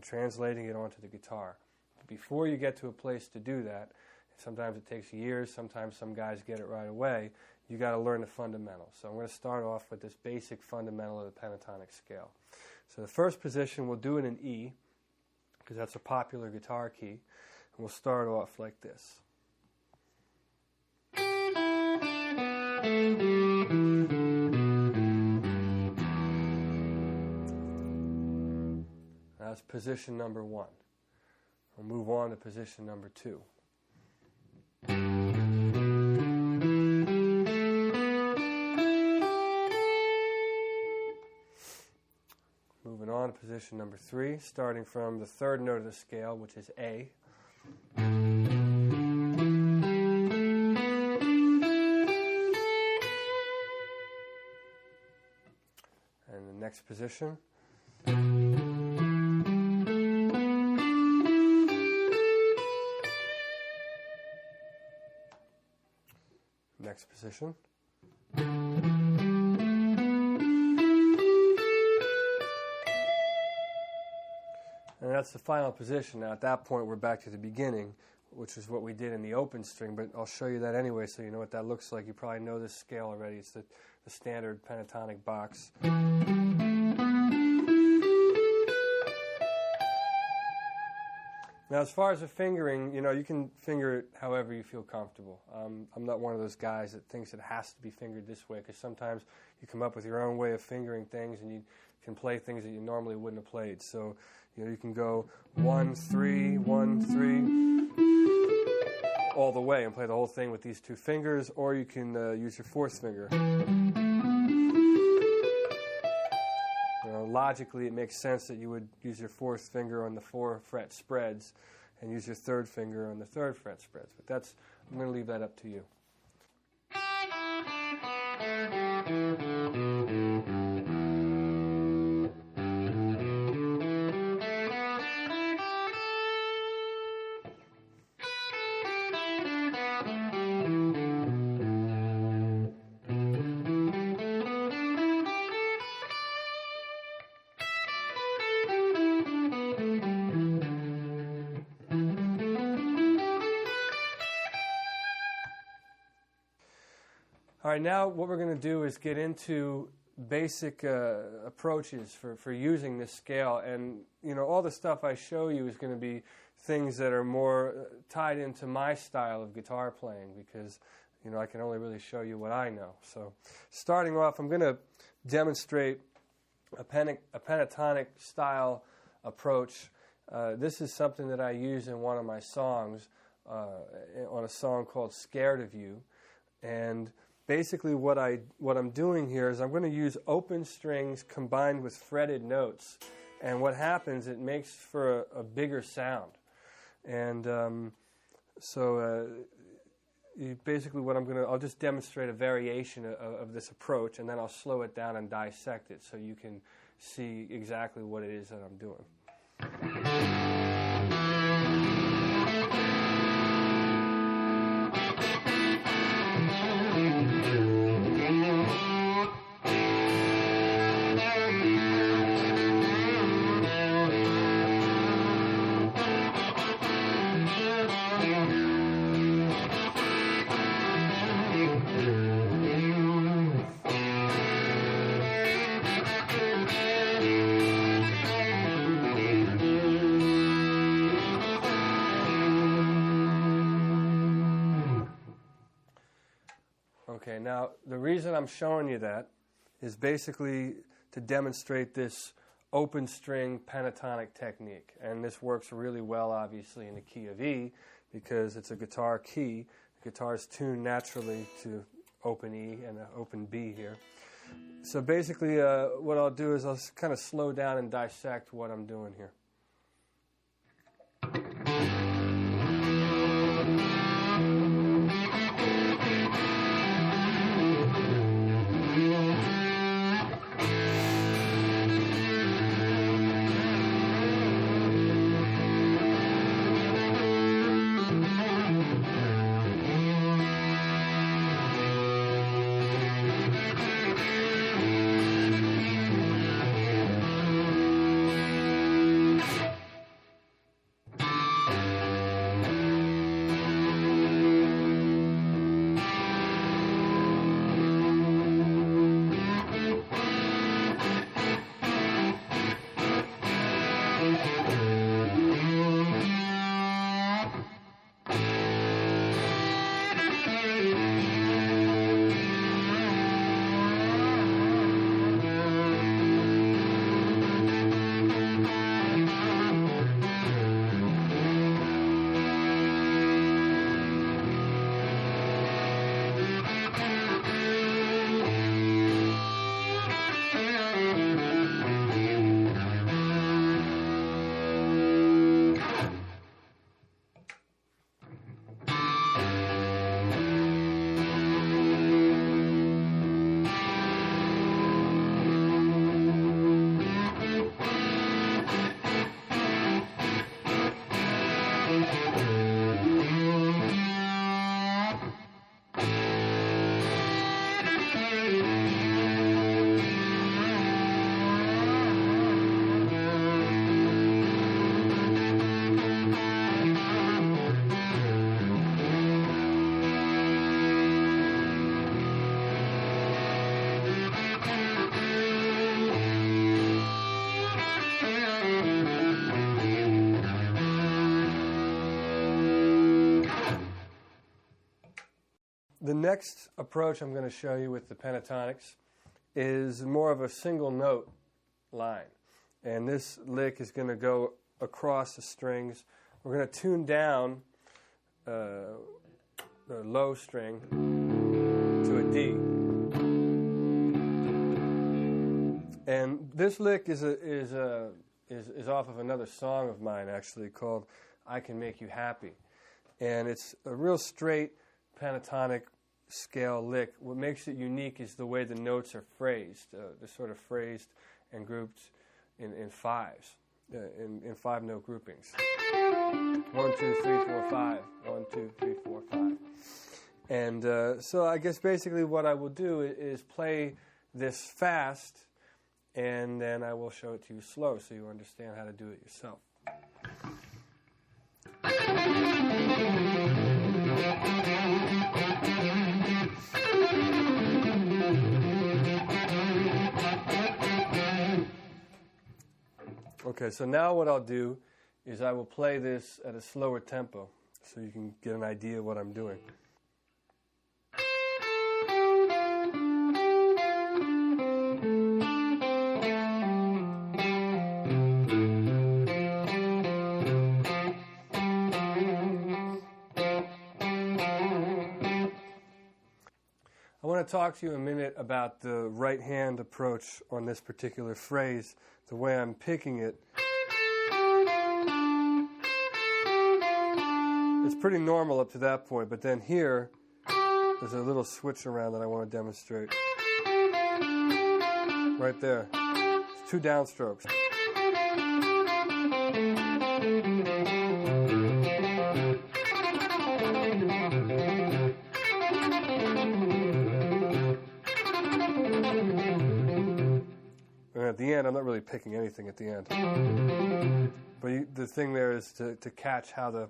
translating it onto the guitar. Before you get to a place to do that, sometimes it takes years, sometimes some guys get it right away, you got to learn the fundamentals. So I'm going to start off with this basic fundamental of the pentatonic scale. So the first position, we'll do it in E, because that's a popular guitar key, and we'll start off like this. That's position number 1. We'll move on to position number 2. Moving on to position number 3, starting from the third note of the scale, which is A. And the next position. Next position. And that's the final position. Now at that point we're back to the beginning, which is what we did in the open string, but I'll show you that anyway so you know what that looks like. You probably know this scale already. It's the standard pentatonic box. Now, as far as the fingering, you can finger it however you feel comfortable. I'm not one of those guys that thinks it has to be fingered this way, because sometimes you come up with your own way of fingering things, and you can play things that you normally wouldn't have played. So, you can go 1, 3, 1, 3, all the way and play the whole thing with these 2 fingers, or you can use your 4th finger. Logically, it makes sense that you would use your 4th finger on the 4-fret spreads and use your 3rd finger on the 3rd fret spreads. But I'm going to leave that up to you. All right, now what we're going to do is get into basic approaches for using this scale. And, all the stuff I show you is going to be things that are more tied into my style of guitar playing, because, I can only really show you what I know. So starting off, I'm going to demonstrate a pentatonic style approach. This is something that I use in one of my songs, on a song called Scared of You. And basically what I'm doing here is I'm going to use open strings combined with fretted notes, and what happens, it makes for a bigger sound. And basically what I'll just demonstrate a variation of this approach, and then I'll slow it down and dissect it so you can see exactly what it is that I'm doing. Okay, now the reason I'm showing you that is basically to demonstrate this open string pentatonic technique. And this works really well, obviously, in the key of E, because it's a guitar key. The guitar is tuned naturally to open E and open B here. So basically what I'll do is I'll kind of slow down and dissect what I'm doing here. The next approach I'm going to show you with the pentatonics is more of a single note line. And this lick is going to go across the strings. We're going to tune down the low string to a D. And this lick is off of another song of mine, actually, called I Can Make You Happy. And it's a real straight pentatonic scale lick. What makes it unique is the way the notes are phrased. They're sort of phrased and grouped in fives, in 5-note groupings. 1, 2, 3, 4, 5. 1, 2, 3, 4, 5. And so I guess basically what I will do is play this fast, and then I will show it to you slow so you understand how to do it yourself. Okay, so now what I'll do is I will play this at a slower tempo so you can get an idea of what I'm doing. I want to talk to you a minute about the right hand approach on this particular phrase, the way I'm picking it. It's pretty normal up to that point, but then here, there's a little switch around that I want to demonstrate. Right there. It's 2 downstrokes. And at the end, I'm not really picking anything at the end. But the thing there is to catch how the